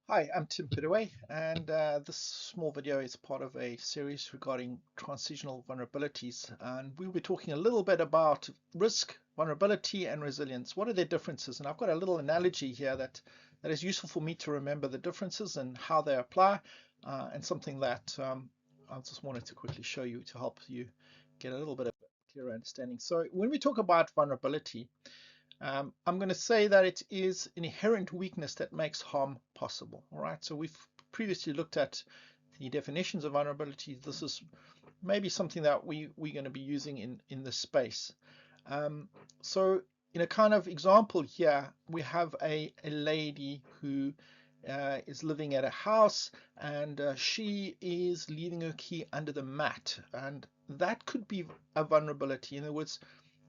Hi, I'm Tim Pittaway, and this small video is part of a series regarding transitional vulnerabilities. And we'll be talking a little bit about risk, vulnerability, and resilience. What are their differences? And I've got a little analogy here that is useful for me to remember the differences and how they apply, and something that I just wanted to quickly show you to help you get a little bit of a clearer understanding. So when we talk about vulnerability, I'm going to say that it is an inherent weakness that makes harm possible. All right, so we've previously looked at the definitions of vulnerability. This is maybe something that we're going to be using in this space. So in a kind of example here, we have a lady who is living at a house, and she is leaving her key under the mat, and that could be a vulnerability. In other words,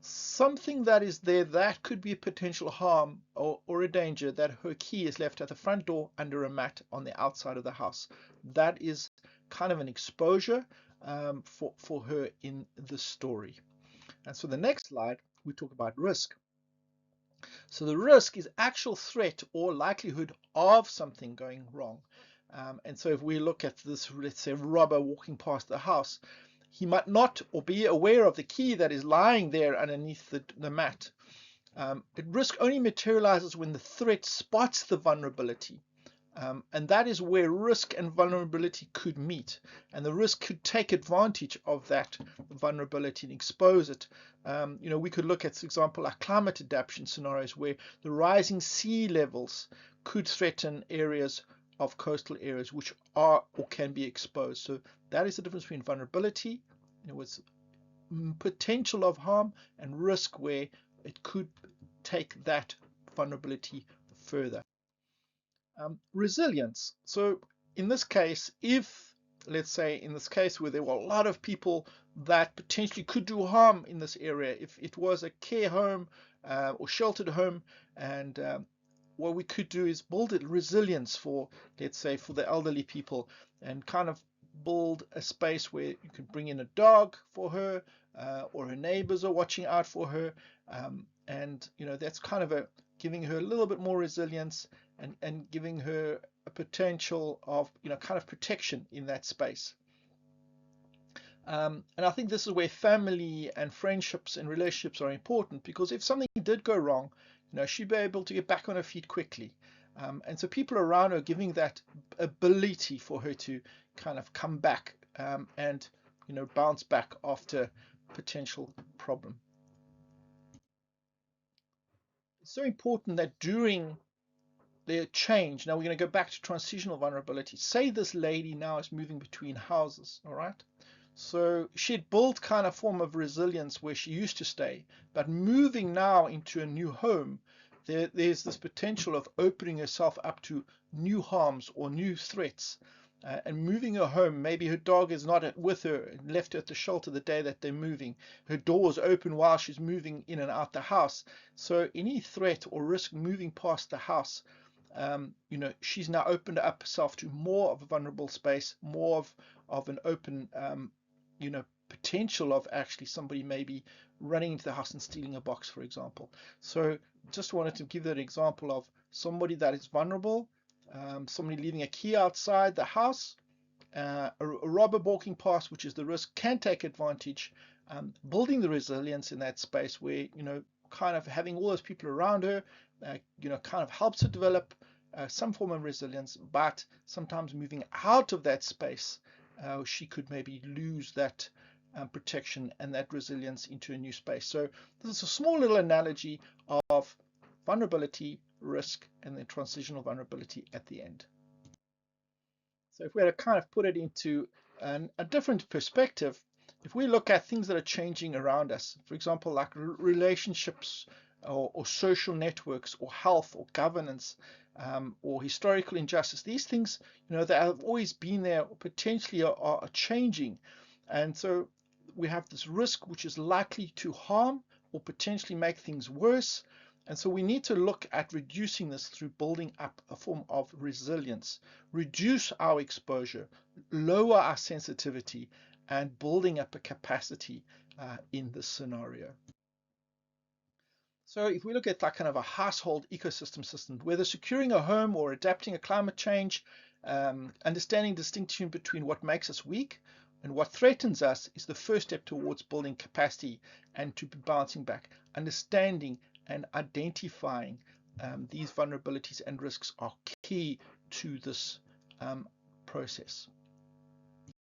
something that is there that could be a potential harm or a danger, that her key is left at the front door under a mat on the outside of the house. That is kind of an exposure for her in the story. And so the next slide, we talk about risk. So the risk is actual threat or likelihood of something going wrong. And so if we look at this, let's say, robber walking past the house, he might not or be aware of the key that is lying there underneath the mat. Risk only materializes when the threat spots the vulnerability. And that is where risk and vulnerability could meet. And the risk could take advantage of that vulnerability and expose it. We could look at, for example, like climate adaptation scenarios where the rising sea levels could threaten areas of coastal areas which are or can be exposed. So that is the difference between vulnerability, with potential of harm, and risk where it could take that vulnerability further. Resilience. So in this case, if, let's say, in this case where there were a lot of people that potentially could do harm in this area, if it was a care home or sheltered home, and what we could do is build a resilience for, let's say, for the elderly people, and kind of build a space where you could bring in a dog for her, or her neighbors are watching out for her, and that's kind of a giving her a little bit more resilience, and giving her a potential of kind of protection in that space. And I think this is where family and friendships and relationships are important, because if something did go wrong, she'd be able to get back on her feet quickly. And so people around her giving that ability for her to kind of come back, and bounce back after potential problem. It's so important that during their change, now we're going to go back to transitional vulnerability. Say this lady now is moving between houses, all right? So she'd built kind of form of resilience where she used to stay, but moving now into a new home, there's this potential of opening herself up to new harms or new threats. And moving her home, maybe her dog is not with her, left her at the shelter the day that they're moving. Her door is open while she's moving in and out the house. So any threat or risk moving past the house, she's now opened up herself to more of a vulnerable space, more of an open, potential of actually somebody maybe running into the house and stealing a box, for example. So just wanted to give that example of somebody that is vulnerable, somebody leaving a key outside the house, a robber walking past, which is the risk, can take advantage, building the resilience in that space where, kind of having all those people around her, kind of helps her develop some form of resilience, but sometimes moving out of that space, she could maybe lose that protection and that resilience into a new space. So this is a small little analogy of vulnerability, risk, and then transitional vulnerability at the end. So if we were to kind of put it into a different perspective, if we look at things that are changing around us, for example, like relationships or social networks or health or governance, or historical injustice, these things, that have always been there or potentially are changing. And so we have this risk which is likely to harm or potentially make things worse. And so we need to look at reducing this through building up a form of resilience, reduce our exposure, lower our sensitivity, and building up a capacity in this scenario. So if we look at that kind of a household ecosystem system, whether securing a home or adapting a climate change, understanding distinction between what makes us weak and what threatens us is the first step towards building capacity and to be bouncing back. Understanding and identifying these vulnerabilities and risks are key to this process.